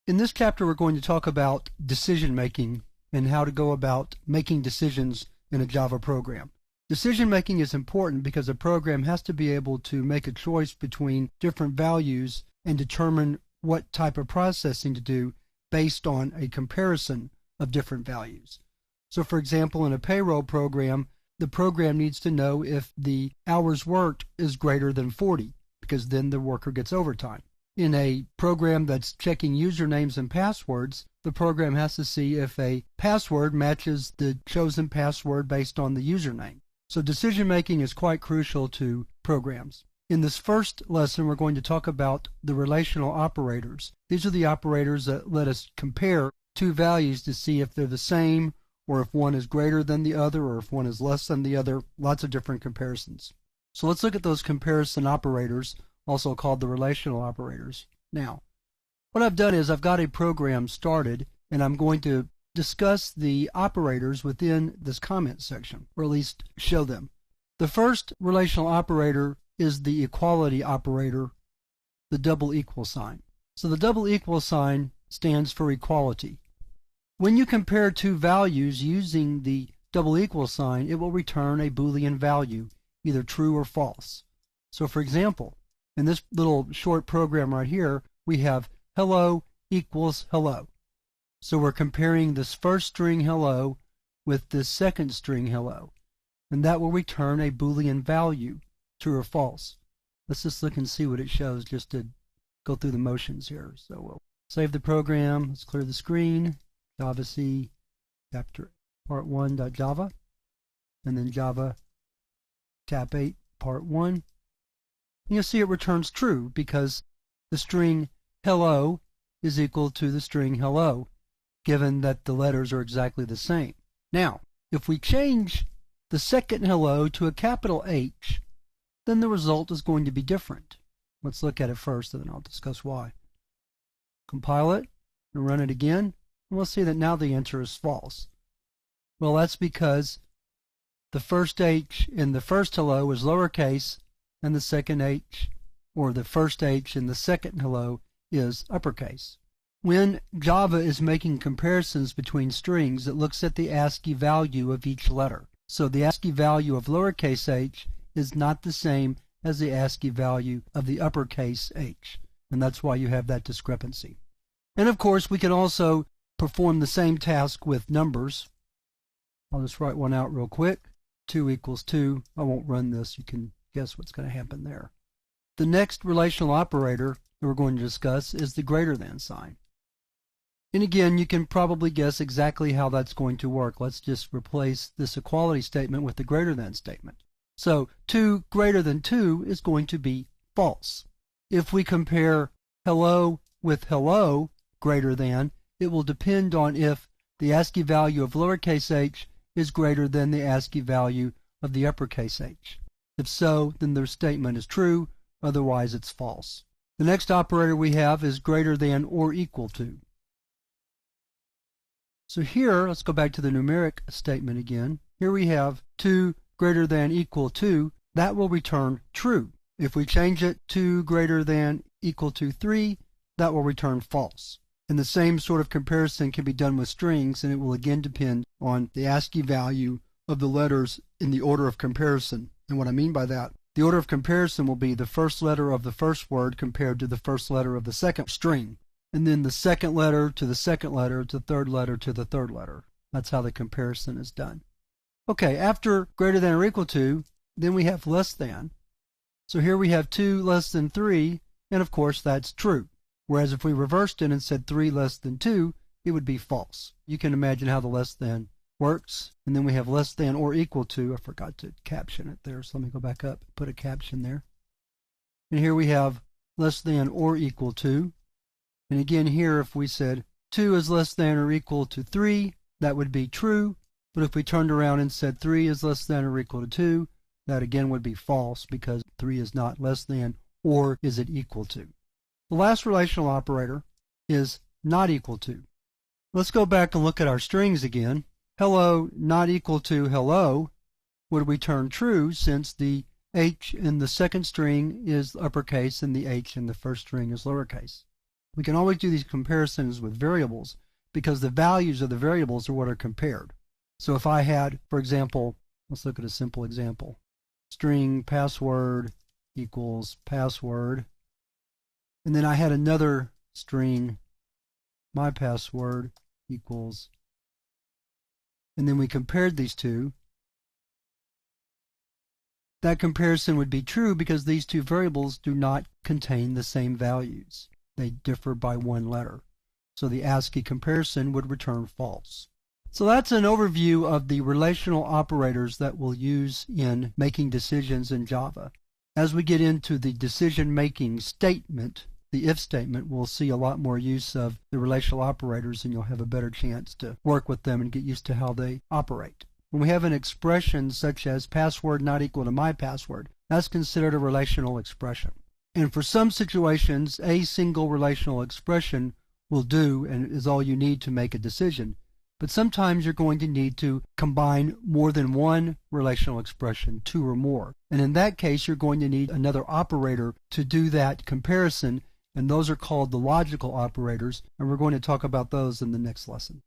In this chapter, we're going to talk about decision making and how to go about making decisions in a Java program. Decision making is important because a program has to be able to make a choice between different values and determine what type of processing to do based on a comparison of different values. So for example, in a payroll program, the program needs to know if the hours worked is greater than 40, because then the worker gets overtime. In a program that's checking usernames and passwords, the program has to see if a password matches the chosen password based on the username. So decision making is quite crucial to programs. In this first lesson, we're going to talk about the relational operators. These are the operators that let us compare two values to see if they're the same, or if one is greater than the other, or if one is less than the other. Lots of different comparisons. So let's look at those comparison operators, also called the relational operators. Now, what I've done is I've got a program started, and I'm going to discuss the operators within this comment section, or at least show them. The first relational operator is the equality operator, the double equal sign. So the double equal sign stands for equality. When you compare two values using the double equal sign, it will return a Boolean value, either true or false. So for example, in this little short program right here, we have hello equals hello. So we're comparing this first string hello with this second string hello, and that will return a Boolean value, true or false. Let's just look and see what it shows just to go through the motions here. So we'll save the program, let's clear the screen, Java C chapter part 1.java, and then Java tab 8 part 1. And you'll see it returns true because the string hello is equal to the string hello, given that the letters are exactly the same. Now, if we change the second hello to a capital H, then the result is going to be different. Let's look at it first, and then I'll discuss why. Compile it and run it again, and we'll see that now the answer is false. Well, that's because the first H in the first hello is lowercase, and the second H, or the first H in the second hello, is uppercase. When Java is making comparisons between strings, it looks at the ASCII value of each letter. So the ASCII value of lowercase h is not the same as the ASCII value of the uppercase h, and that's why you have that discrepancy. And of course, we can also perform the same task with numbers. I'll just write one out real quick. 2 equals 2. I won't run this. You can guess what's going to happen there. The next relational operator that we're going to discuss is the greater than sign. And again, you can probably guess exactly how that's going to work. Let's just replace this equality statement with the greater than statement. So 2 greater than 2 is going to be false. If we compare hello with hello greater than, it will depend on if the ASCII value of lowercase h is greater than the ASCII value of the uppercase h. If so, then the statement is true, otherwise it's false. The next operator we have is greater than or equal to. So here, let's go back to the numeric statement again. Here we have 2 greater than equal to. That will return true. If we change it to greater than equal to 3, that will return false. And the same sort of comparison can be done with strings, and it will again depend on the ASCII value of the letters in the order of comparison. And what I mean by that, the order of comparison will be the first letter of the first word compared to the first letter of the second string, and then the second letter to the second letter to the third letter to the third letter. That's how the comparison is done. Okay, after greater than or equal to, then we have less than. So here we have 2 less than 3, and of course that's true. Whereas if we reversed it and said 3 less than 2, it would be false. You can imagine how the less than works. And then we have less than or equal to. I forgot to caption it there, so let me go back up and put a caption there. And here we have less than or equal to. And again here, if we said 2 is less than or equal to 3, that would be true. But if we turned around and said 3 is less than or equal to 2, that again would be false, because 3 is not less than or is it equal to. The last relational operator is not equal to. Let's go back and look at our strings again. Hello not equal to hello would return true, since the h in the second string is uppercase and the h in the first string is lowercase. We can always do these comparisons with variables because the values of the variables are what are compared. So if I had, for example, let's look at a simple example. String password equals password. And then I had another string, my password equals, and then we compared these two. That comparison would be true because these two variables do not contain the same values. They differ by one letter. So the ASCII comparison would return false. So that's an overview of the relational operators that we'll use in making decisions in Java. As we get into the decision-making statement, the if statement, we'll see a lot more use of the relational operators, and you'll have a better chance to work with them and get used to how they operate. When we have an expression such as password not equal to my password, that's considered a relational expression. And for some situations, a single relational expression will do and is all you need to make a decision. But sometimes you're going to need to combine more than one relational expression, two or more. And in that case, you're going to need another operator to do that comparison, and those are called the logical operators, and we're going to talk about those in the next lesson.